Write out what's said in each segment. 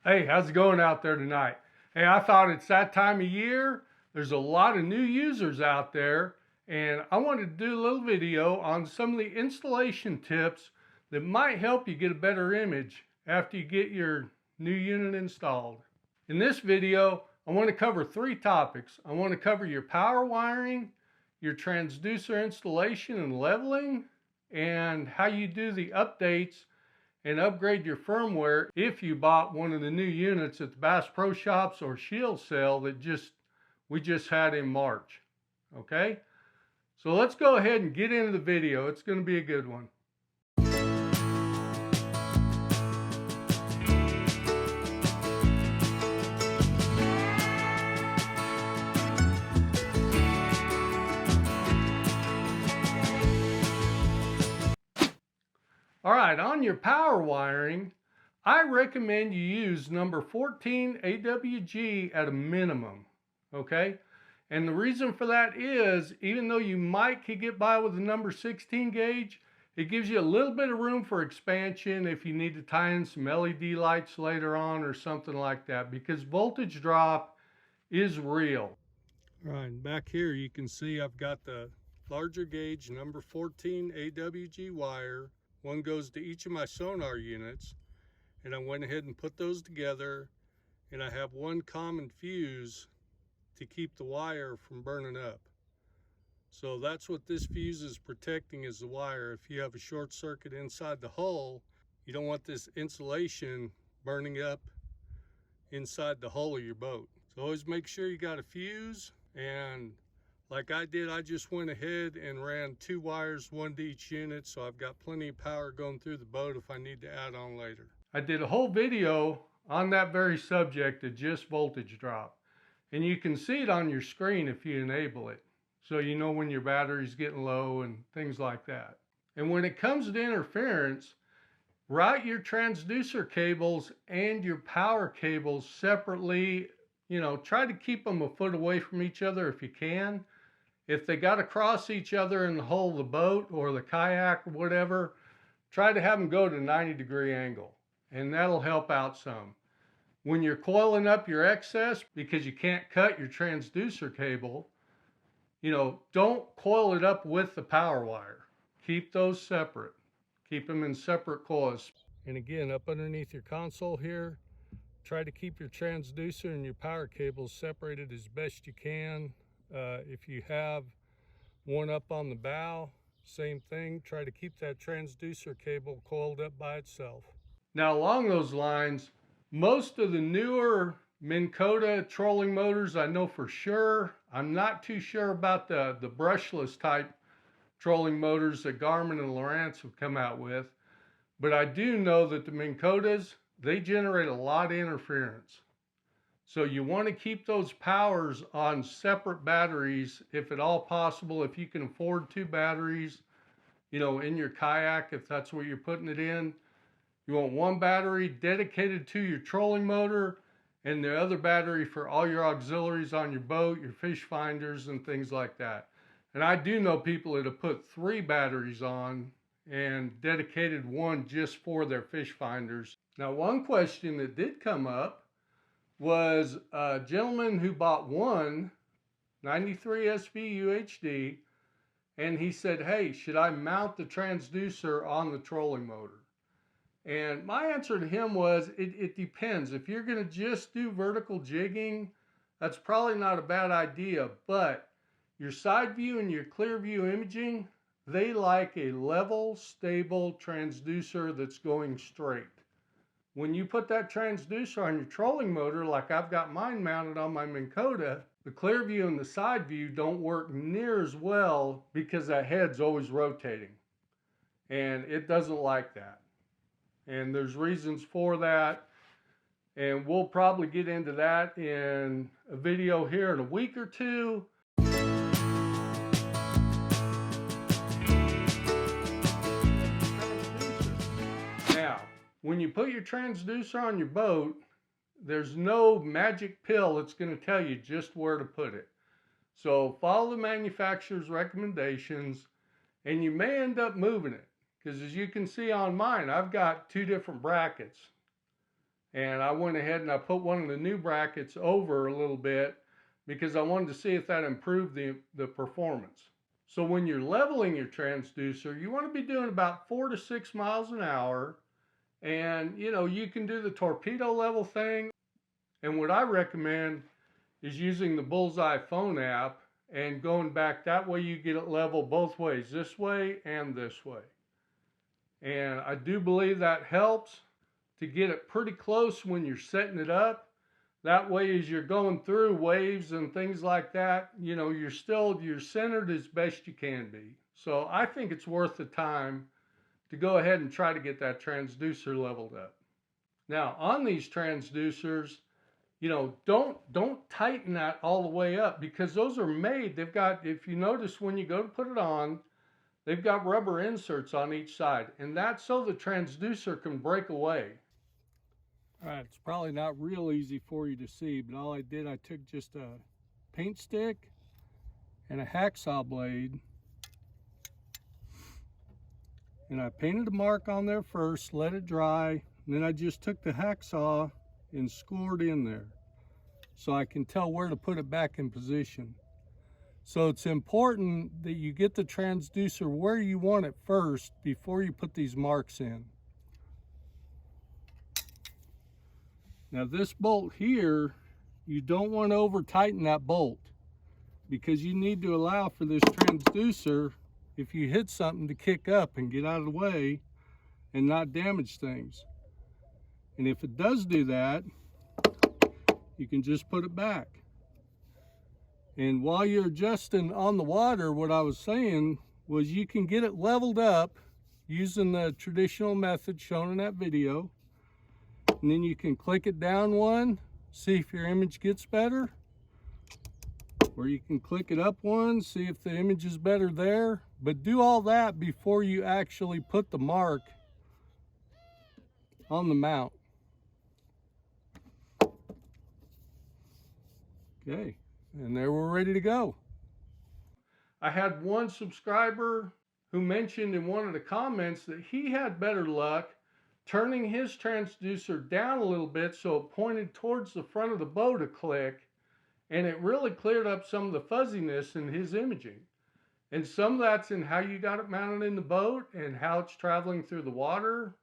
Hey, how's it going out there tonight? Hey, I thought it's that time of year. There's a lot of new users out there, and I wanted to do a little video on some of the installation tips that might help you get a better image after you get your new unit installed. In this video, I want to cover three topics. I want to cover your power wiring, your transducer installation and leveling, and how you do the updates and upgrade your firmware if you bought one of the new units at the Bass Pro Shops or Shield sale that we just had in March. Okay, so let's go ahead and get into the video. It's going to be a good one. All right, on your power wiring, I recommend you use number 14 AWG at a minimum, okay? And the reason for that is, even though you could get by with the number 16 gauge, it gives you a little bit of room for expansion if you need to tie in some LED lights later on or something like that, because voltage drop is real. All right, back here you can see I've got the larger gauge number 14 AWG wire. One goes to each of my sonar units, and I went ahead and put those together, and I have one common fuse to keep the wire from burning up. So that's what this fuse is protecting, is the wire. If you have a short circuit inside the hull, you don't want this insulation burning up inside the hull of your boat. So always make sure you got a fuse, and like I did, I just went ahead and ran two wires, one to each unit, so I've got plenty of power going through the boat if I need to add on later. I did a whole video on that very subject of just voltage drop, and you can see it on your screen if you enable it, so you know when your battery's getting low and things like that. And when it comes to interference, route your transducer cables and your power cables separately. You know, try to keep them a foot away from each other if you can. If they got to cross each other in the hull of the boat or the kayak or whatever, try to have them go to a 90-degree angle, and that'll help out some. When you're coiling up your excess, because you can't cut your transducer cable, you know, don't coil it up with the power wire. Keep those separate. Keep them in separate coils. And again, up underneath your console here, try to keep your transducer and your power cables separated as best you can. If you have one up on the bow, same thing. Try to keep that transducer cable coiled up by itself. Now, along those lines, most of the newer Minn Kota trolling motors, I know for sure. I'm not too sure about the brushless type trolling motors that Garmin and Lowrance have come out with, but I do know that the Minn Kotas, they generate a lot of interference. So you want to keep those powers on separate batteries, if at all possible. If you can afford two batteries, you know, in your kayak, if that's where you're putting it in, you want one battery dedicated to your trolling motor and the other battery for all your auxiliaries on your boat, your fish finders and things like that. And I do know people that have put three batteries on and dedicated one just for their fish finders. Now, one question that did come up was a gentleman who bought one 93 SV UHD, and he said, hey, should I mount the transducer on the trolling motor? And my answer to him was, it depends. If you're going to just do vertical jigging, that's probably not a bad idea, but your side view and your clear view imaging, they like a level, stable transducer that's going straight. When you put that transducer on your trolling motor, like I've got mine mounted on my Minn Kota, the clear view and the side view don't work near as well because that head's always rotating. And it doesn't like that. And there's reasons for that. And we'll probably get into that in a video here in a week or two. Now, when you put your transducer on your boat, there's no magic pill that's going to tell you just where to put it. So follow the manufacturer's recommendations, and you may end up moving it. Because as you can see on mine, I've got two different brackets. And I went ahead and I put one of the new brackets over a little bit because I wanted to see if that improved the performance. So when you're leveling your transducer, you want to be doing about 4 to 6 miles an hour. And you can do the torpedo level thing. And what I recommend is using the Bullseye phone app and going back. That way you get it level both ways, this way and this way. And I do believe that helps to get it pretty close when you're setting it up. That way, as you're going through waves and things like that, you're centered as best you can be. So I think it's worth the time to go ahead and try to get that transducer leveled up. Now, on these transducers, don't tighten that all the way up, because those are made, they've got, if you notice when you go to put it on, they've got rubber inserts on each side, and that's so the transducer can break away. All right, it's probably not real easy for you to see, but all I did, I took just a paint stick and a hacksaw blade, and I painted a mark on there first, let it dry, and then I just took the hacksaw and scored in there so I can tell where to put it back in position. So it's important that you get the transducer where you want it first before you put these marks in. Now this bolt here, you don't want to over tighten that bolt, because you need to allow for this transducer, if you hit something, to kick up and get out of the way and not damage things. And if it does do that, you can just put it back. And while you're adjusting on the water, what I was saying was you can get it leveled up using the traditional method shown in that video. And then you can click it down one, see if your image gets better. Or you can click it up one, see if the image is better there. But do all that before you actually put the mark on the mount. Okay, and there we're ready to go. I had one subscriber who mentioned in one of the comments that he had better luck turning his transducer down a little bit so it pointed towards the front of the bow to click, and it really cleared up some of the fuzziness in his imaging. And some of that's in how you got it mounted in the boat and how it's traveling through the water.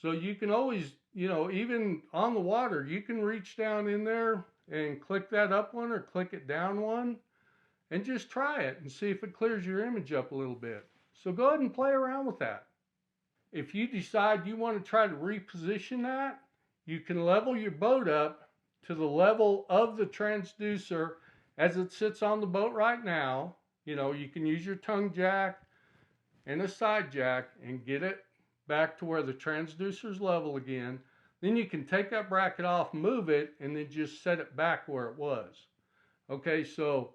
So you can always, even on the water, you can reach down in there and click that up one or click it down one and just try it and see if it clears your image up a little bit. So go ahead and play around with that. If you decide you want to try to reposition that, you can level your boat up to the level of the transducer as it sits on the boat right now. You can use your tongue jack and a side jack and get it back to where the transducer's level again. Then you can take that bracket off, move it, and then just set it back where it was. Okay, so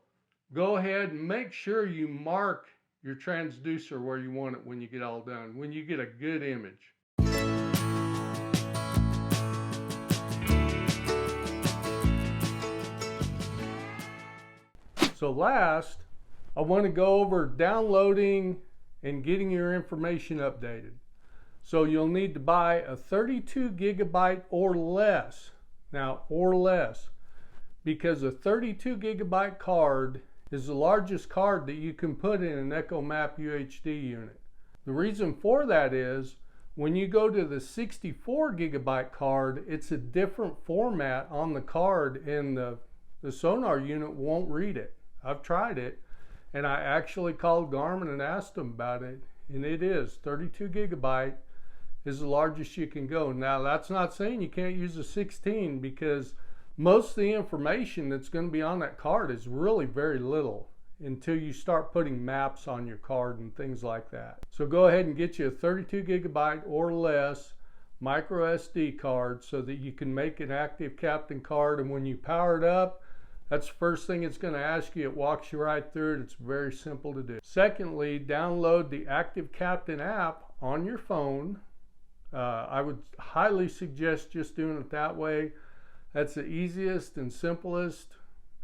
go ahead and make sure you mark your transducer where you want it when you get all done, when you get a good image. So last, I want to go over downloading and getting your information updated. So you'll need to buy a 32 gigabyte or less. Now, or less, because a 32 gigabyte card is the largest card that you can put in an ECHOMAP UHD unit. The reason for that is when you go to the 64 gigabyte card, it's a different format on the card, and the sonar unit won't read it. I've tried it, and I actually called Garmin and asked them about it, and it is 32 gigabyte is the largest you can go. Now, that's not saying you can't use a 16, because most of the information that's going to be on that card is really very little until you start putting maps on your card and things like that. So go ahead and get you a 32 gigabyte or less micro SD card so that you can make an active captain card, and when you power it up, that's the first thing it's going to ask you. It walks you right through it. It's very simple to do. Secondly, download the Active Captain app on your phone. I would highly suggest just doing it that way. That's the easiest and simplest,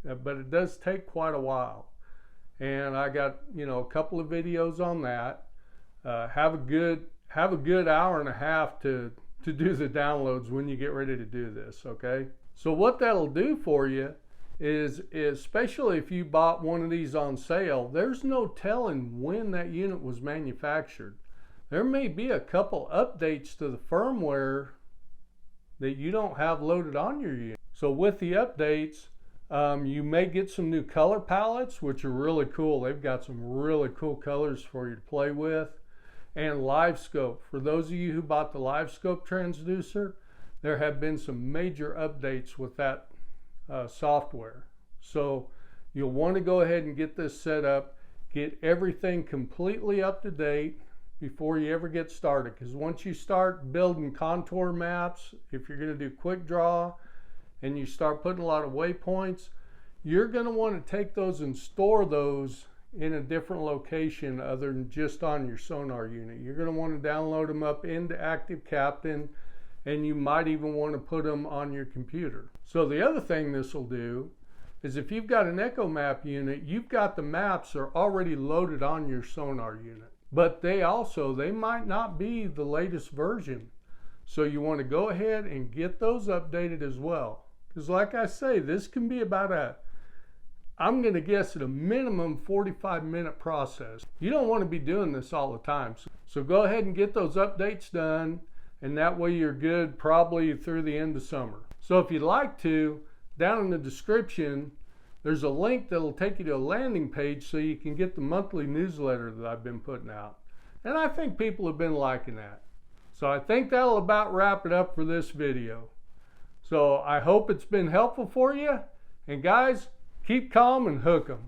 but it does take quite a while. And I got, a couple of videos on that. Have a good hour and a half to to do the downloads when you get ready to do this, okay? So what that'll do for you is especially if you bought one of these on sale, there's no telling when that unit was manufactured. There may be a couple updates to the firmware that you don't have loaded on your unit. So with the updates, you may get some new color palettes, which are really cool. They've got some really cool colors for you to play with. And live scope. For those of you who bought the live scope transducer, there have been some major updates with that software. So you'll want to go ahead and get this set up, get everything completely up to date before you ever get started. Because once you start building contour maps, if you're going to do quick draw and you start putting a lot of waypoints, you're going to want to take those and store those in a different location other than just on your sonar unit. You're going to want to download them up into Active Captain, and you might even want to put them on your computer. So the other thing this will do is if you've got an ECHOMAP unit, you've got the maps are already loaded on your sonar unit. But they might not be the latest version. So you want to go ahead and get those updated as well. Because like I say, this can be about I'm going to guess at a minimum 45-minute process. You don't want to be doing this all the time. So go ahead and get those updates done, and that way you're good probably through the end of summer. So if you'd like to, down in the description, there's a link that'll take you to a landing page so you can get the monthly newsletter that I've been putting out. And I think people have been liking that. So I think that'll about wrap it up for this video. So I hope it's been helpful for you. And guys, keep calm and hook 'em.